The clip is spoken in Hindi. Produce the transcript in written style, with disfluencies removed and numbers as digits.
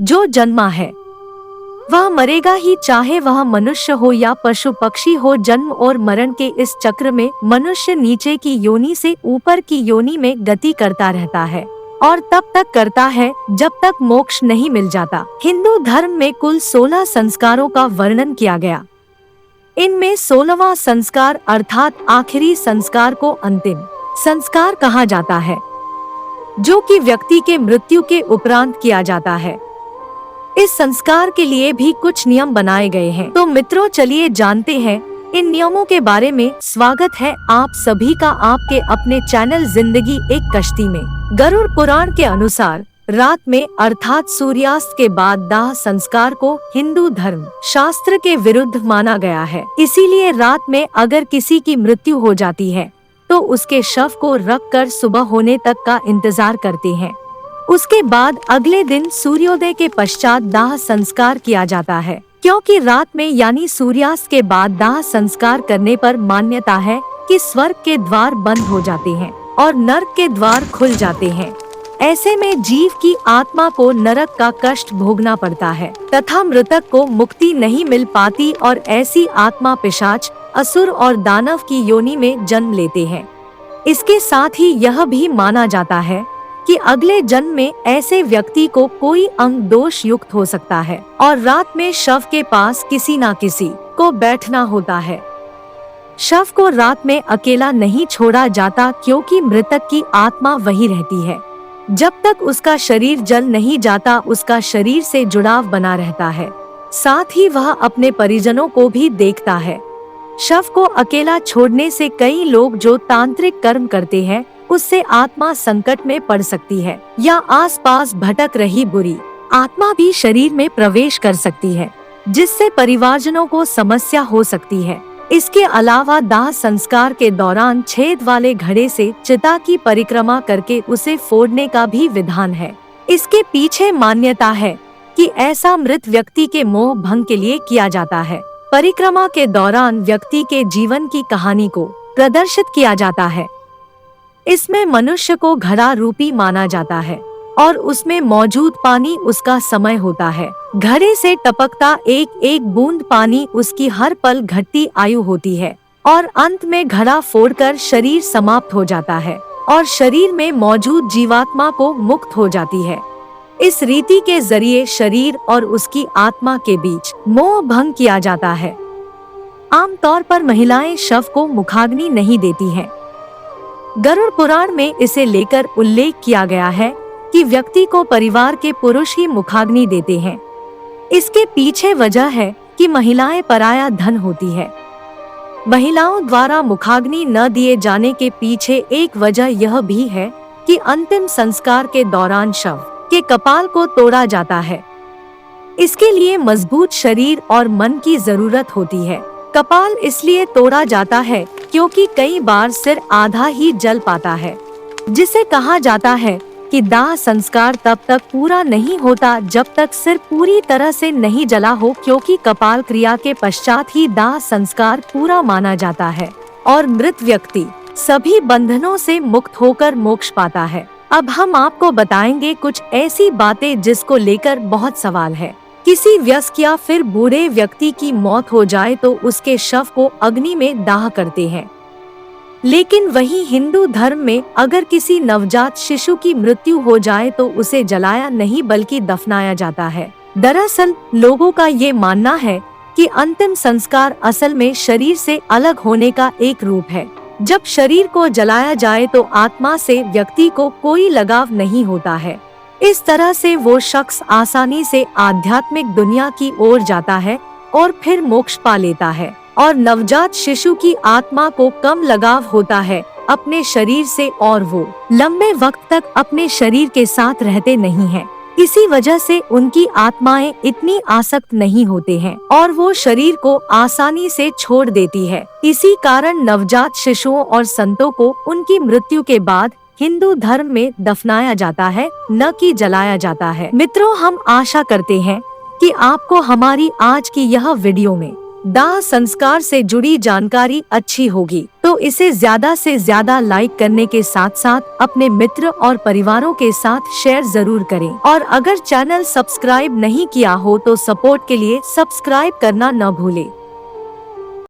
जो जन्मा है वह मरेगा ही, चाहे वह मनुष्य हो या पशु पक्षी हो। जन्म और मरण के इस चक्र में मनुष्य नीचे की योनि से ऊपर की योनि में गति करता रहता है और तब तक करता है जब तक मोक्ष नहीं मिल जाता। हिंदू धर्म में कुल 16 संस्कारों का वर्णन किया गया। इनमें 16वां संस्कार अर्थात आखिरी संस्कार को अंतिम संस्कार कहा जाता है, जो कि व्यक्ति के मृत्यु के उपरांत किया जाता है। इस संस्कार के लिए भी कुछ नियम बनाए गए हैं। तो मित्रों, चलिए जानते हैं इन नियमों के बारे में। स्वागत है आप सभी का आपके अपने चैनल जिंदगी एक कश्ती में। गरुड़ पुराण के अनुसार रात में अर्थात सूर्यास्त के बाद दाह संस्कार को हिंदू धर्म शास्त्र के विरुद्ध माना गया है। इसीलिए रात में अगर किसी की मृत्यु हो जाती है तो उसके शव को रख कर सुबह होने तक का इंतजार करते हैं। उसके बाद अगले दिन सूर्योदय के पश्चात दाह संस्कार किया जाता है, क्योंकि रात में यानी सूर्यास्त के बाद दाह संस्कार करने पर मान्यता है कि स्वर्ग के द्वार बंद हो जाते हैं और नरक के द्वार खुल जाते हैं। ऐसे में जीव की आत्मा को नरक का कष्ट भोगना पड़ता है तथा मृतक को मुक्ति नहीं मिल पाती और ऐसी आत्मा पिशाच, असुर और दानव की योनि में जन्म लेते हैं। इसके साथ ही यह भी माना जाता है कि अगले जन्म में ऐसे व्यक्ति को कोई अंग दोष युक्त हो सकता है और रात में शव के पास किसी न किसी को बैठना होता है। शव को रात में अकेला नहीं छोड़ा जाता, क्योंकि मृतक की आत्मा वही रहती है। जब तक उसका शरीर जल नहीं जाता उसका शरीर से जुड़ाव बना रहता है, साथ ही वह अपने परिजनों को भी देखता है। शव को अकेला छोड़ने से कई लोग जो तांत्रिक कर्म करते हैं उससे आत्मा संकट में पड़ सकती है या आसपास भटक रही बुरी आत्मा भी शरीर में प्रवेश कर सकती है, जिससे परिवारजनों को समस्या हो सकती है। इसके अलावा दाह संस्कार के दौरान छेद वाले घड़े से चिता की परिक्रमा करके उसे फोड़ने का भी विधान है। इसके पीछे मान्यता है कि ऐसा मृत व्यक्ति के मोह भंग के लिए किया जाता है। परिक्रमा के दौरान व्यक्ति के जीवन की कहानी को प्रदर्शित किया जाता है। इसमें मनुष्य को घड़ा रूपी माना जाता है और उसमें मौजूद पानी उसका समय होता है। घड़े से टपकता एक एक बूंद पानी उसकी हर पल घटती आयु होती है और अंत में घड़ा फोड़कर शरीर समाप्त हो जाता है और शरीर में मौजूद जीवात्मा को मुक्त हो जाती है। इस रीति के जरिए शरीर और उसकी आत्मा के बीच मोह भंग किया जाता है। आमतौर पर महिलाएं शव को मुखाग्नि नहीं देती हैं। गरुड़ पुराण में इसे लेकर उल्लेख किया गया है कि व्यक्ति को परिवार के पुरुष ही मुखाग्नि देते हैं। इसके पीछे वजह है कि महिलाएं पराया धन होती है। महिलाओं द्वारा मुखाग्नि न दिए जाने के पीछे एक वजह यह भी है कि अंतिम संस्कार के दौरान शव के कपाल को तोड़ा जाता है। इसके लिए मजबूत शरीर और मन की जरूरत होती है। कपाल इसलिए तोड़ा जाता है क्योंकि कई बार सिर आधा ही जल पाता है, जिसे कहा जाता है कि दाह संस्कार तब तक पूरा नहीं होता जब तक सिर पूरी तरह से नहीं जला हो, क्योंकि कपाल क्रिया के पश्चात ही दाह संस्कार पूरा माना जाता है और मृत व्यक्ति सभी बंधनों से मुक्त होकर मोक्ष पाता है। अब हम आपको बताएंगे कुछ ऐसी बातें जिसको लेकर बहुत सवाल है। किसी वयस्क या फिर बूढ़े व्यक्ति की मौत हो जाए तो उसके शव को अग्नि में दाह करते हैं, लेकिन वही हिंदू धर्म में अगर किसी नवजात शिशु की मृत्यु हो जाए तो उसे जलाया नहीं बल्कि दफनाया जाता है। दरअसल लोगों का ये मानना है कि अंतिम संस्कार असल में शरीर से अलग होने का एक रूप है। जब शरीर को जलाया जाए तो आत्मा से व्यक्ति को कोई लगाव नहीं होता है। इस तरह से वो शख्स आसानी से आध्यात्मिक दुनिया की ओर जाता है और फिर मोक्ष पा लेता है और नवजात शिशु की आत्मा को कम लगाव होता है अपने शरीर से और वो लंबे वक्त तक अपने शरीर के साथ रहते नहीं हैं। इसी वजह से उनकी आत्माएं इतनी आसक्त नहीं होते हैं और वो शरीर को आसानी से छोड़ देती है। इसी कारण नवजात शिशुओं और संतों को उनकी मृत्यु के बाद हिंदू धर्म में दफनाया जाता है, न कि जलाया जाता है। मित्रों, हम आशा करते हैं कि आपको हमारी आज की यह वीडियो में दाह संस्कार से जुड़ी जानकारी अच्छी होगी। तो तो इसे ज्यादा से ज्यादा लाइक करने के साथ साथ अपने मित्र और परिवारों के साथ शेयर जरूर करें। और अगर चैनल सब्सक्राइब नहीं किया हो तो सपोर्ट के लिए सब्सक्राइब करना न भूलें।